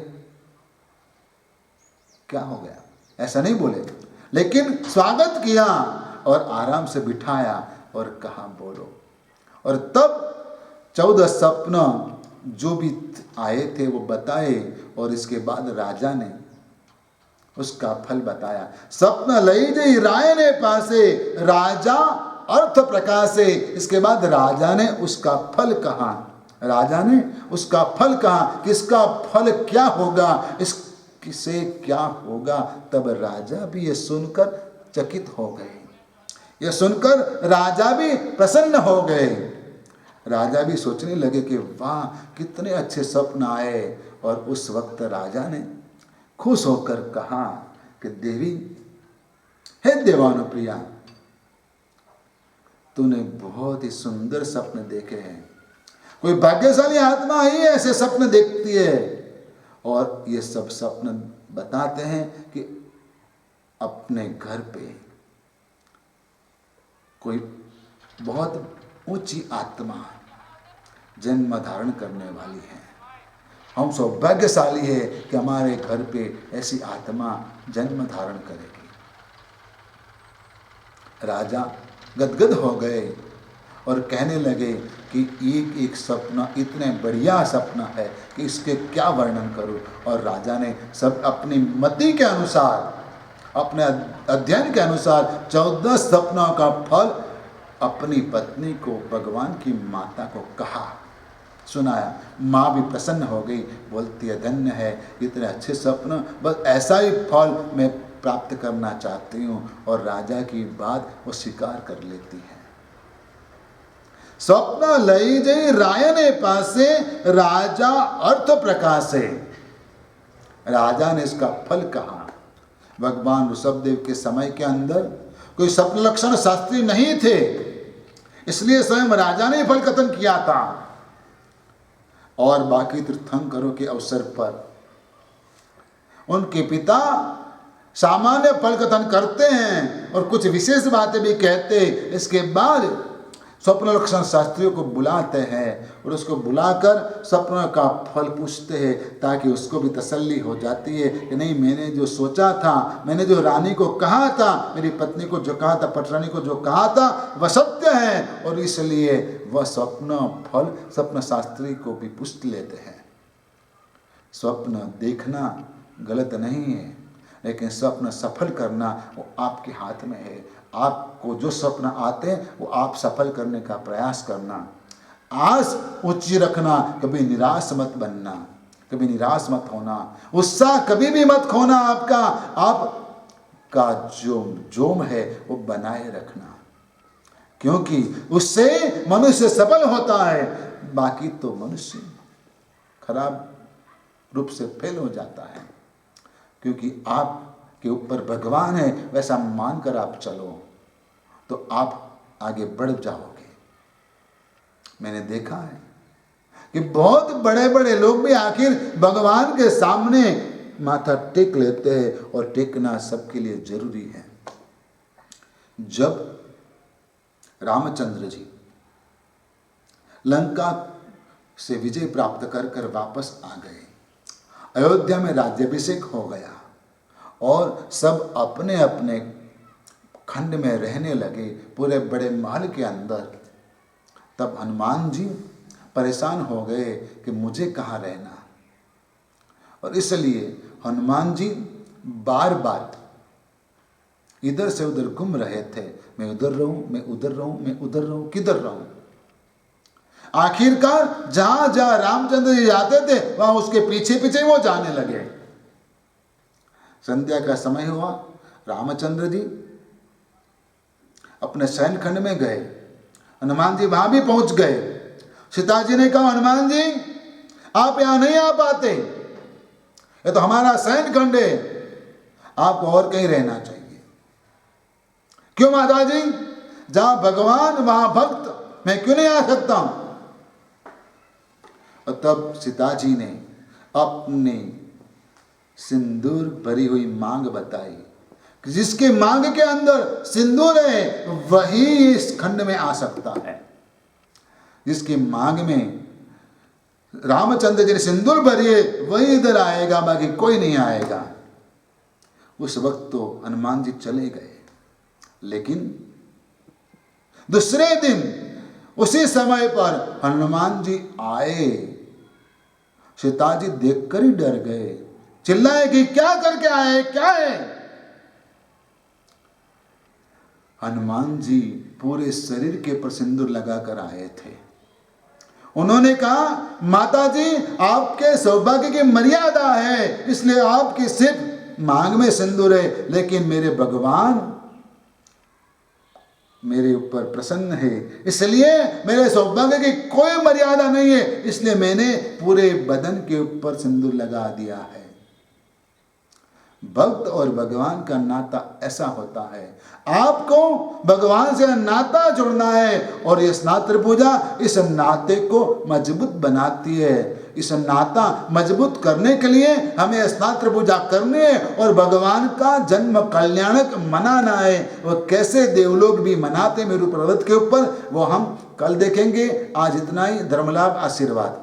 क्या हो गया? ऐसा नहीं बोले, लेकिन स्वागत किया और आराम से बिठाया और कहा बोलो। और तब 14 स्वप्न जो भी आए थे वो बताए और इसके बाद राजा ने उसका फल बताया। स्वप्न लई जई राय ने पासे, राजा अर्थ प्रकाशे। इसके बाद राजा ने उसका फल कहा, राजा ने उसका फल कहा कि इसका फल क्या होगा, इससे क्या होगा। तब राजा भी ये सुनकर चकित हो गए, ये सुनकर राजा भी प्रसन्न हो गए। राजा भी सोचने लगे कि वाह कितने अच्छे स्वप्न आए। और उस वक्त राजा ने खुश होकर कहा कि देवी, हे देवानुप्रिया, तूने बहुत ही सुंदर स्वप्न देखे हैं। कोई भाग्यशाली आत्मा ही ऐसे स्वप्न देखती है। और ये सब स्वप्न बताते हैं कि अपने घर पे कोई बहुत ऊंची आत्मा जन्म धारण करने वाली है। हम सौभाग्यशाली है कि हमारे घर पे ऐसी आत्मा जन्म धारण करेगी। राजा गदगद हो गए और कहने लगे कि एक एक सपना इतने बढ़िया सपना है कि इसके क्या वर्णन करूं। और राजा ने सब अपनी मति के अनुसार, अपने अध्ययन के अनुसार 14 सपनों का फल अपनी पत्नी को, भगवान की माता को कहा, सुनाया। माँ भी प्रसन्न हो गई, बोलती है धन्य है इतने अच्छे स्वप्न, बस ऐसा ही फल मैं प्राप्त करना चाहती हूँ। और राजा की बात वो स्वीकार कर लेती है। स्वप्न लई जई रायने पासे राजा अर्थ प्रकाशे। राजा ने इसका फल कहा। भगवान ऋषभदेव के समय के अंदर कोई स्वप्न लक्षण शास्त्री नहीं थे, इसलिए स्वयं राजा ने फल कथन किया था। और बाकी तीर्थंकरों के अवसर पर उनके पिता सामान्य फल कथन करते हैं और कुछ विशेष बातें भी कहते। इसके बाद स्वप्न लक्षण शास्त्रियों को बुलाते हैं और उसको बुलाकर स्वप्न का फल पूछते हैं, ताकि उसको भी तसल्ली हो जाती है कि नहीं, मैंने जो सोचा था, मैंने जो रानी को कहा था, मेरी पत्नी को जो कहा था, पटरानी को जो कहा था, वह सत्य है। और इसलिए वह स्वप्न फल स्वप्न शास्त्री को भी पूछ लेते हैं। स्वप्न देखना गलत नहीं है, लेकिन स्वप्न सफल करना वो आपके हाथ में है। आपको जो स्वप्न आते हैं वो आप सफल करने का प्रयास करना, आस ऊंची रखना, कभी निराश मत बनना, कभी निराश मत होना, उत्साह कभी भी मत खोना। आपका जो जोम है वो बनाए रखना, क्योंकि उससे मनुष्य सफल होता है। बाकी तो मनुष्य खराब रूप से फेल हो जाता है, क्योंकि आपके ऊपर भगवान है, वैसा मानकर आप चलो तो आप आगे बढ़ जाओगे। मैंने देखा है कि बहुत बड़े बड़े लोग भी आखिर भगवान के सामने माथा टेक लेते हैं, और टेकना सबके लिए जरूरी है। जब रामचंद्र जी लंका से विजय प्राप्त कर कर वापस आ गए, अयोध्या में राज्याभिषेक हो गया और सब अपने अपने खंड में रहने लगे, पूरे बड़े महल के अंदर। तब हनुमान जी परेशान हो गए कि मुझे कहाँ रहना, और इसलिए हनुमान जी बार बार इधर से उधर घूम रहे थे। मैं उधर रहूं, मैं उधर रहूं, मैं उधर रहूं, किधर रहूं। आखिरकार जहां जहां रामचंद्र जी जाते थे वहां उसके पीछे पीछे वो जाने लगे। संध्या का समय हुआ, रामचंद्र जी अपने शयन खंड में गए। हनुमान जी वहां भी पहुंच गए। सीता जी ने कहा, हनुमान जी आप यहां नहीं आ पाते, ये तो हमारा शयन खंड है, आपको और कहीं रहना चाहिए। क्यों माता जी, जहां भगवान वहां भक्त, मैं क्यों नहीं आ सकता हूं। और तब सीता जी ने अपनी सिंदूर भरी हुई मांग बताई कि जिसके मांग के अंदर सिंदूर है वही इस खंड में आ सकता है। जिसकी मांग में रामचंद्र जी ने सिंदूर भरी है वही इधर आएगा, बाकी कोई नहीं आएगा। उस वक्त तो हनुमान जी चले गए, लेकिन दूसरे दिन उसी समय पर हनुमान जी आए। सीता जी देखकर ही डर गए, चिल्लाए कि क्या करके आए, क्या है। हनुमान जी पूरे शरीर के ऊपर सिंदूर लगाकर आए थे। उन्होंने कहा, माता जी आपके सौभाग्य की मर्यादा है, इसलिए आपकी सिर्फ मांग में सिंदूर है, लेकिन मेरे भगवान मेरे ऊपर प्रसन्न है, इसलिए मेरे सौभाग्य की कोई मर्यादा नहीं है, इसलिए मैंने पूरे बदन के ऊपर सिंदूर लगा दिया है। भक्त और भगवान का नाता ऐसा होता है, आपको भगवान से नाता जोड़ना है, और ये स्नात्र पूजा इस नाते को मजबूत बनाती है। इस नाता मजबूत करने के लिए हमें स्नात्र पूजा करनी है और भगवान का जन्म कल्याणक मनाना है। वो कैसे देवलोग भी मनाते मेरु पर्वत के ऊपर, वो हम कल देखेंगे। आज इतना ही। धर्मलाभ, आशीर्वाद।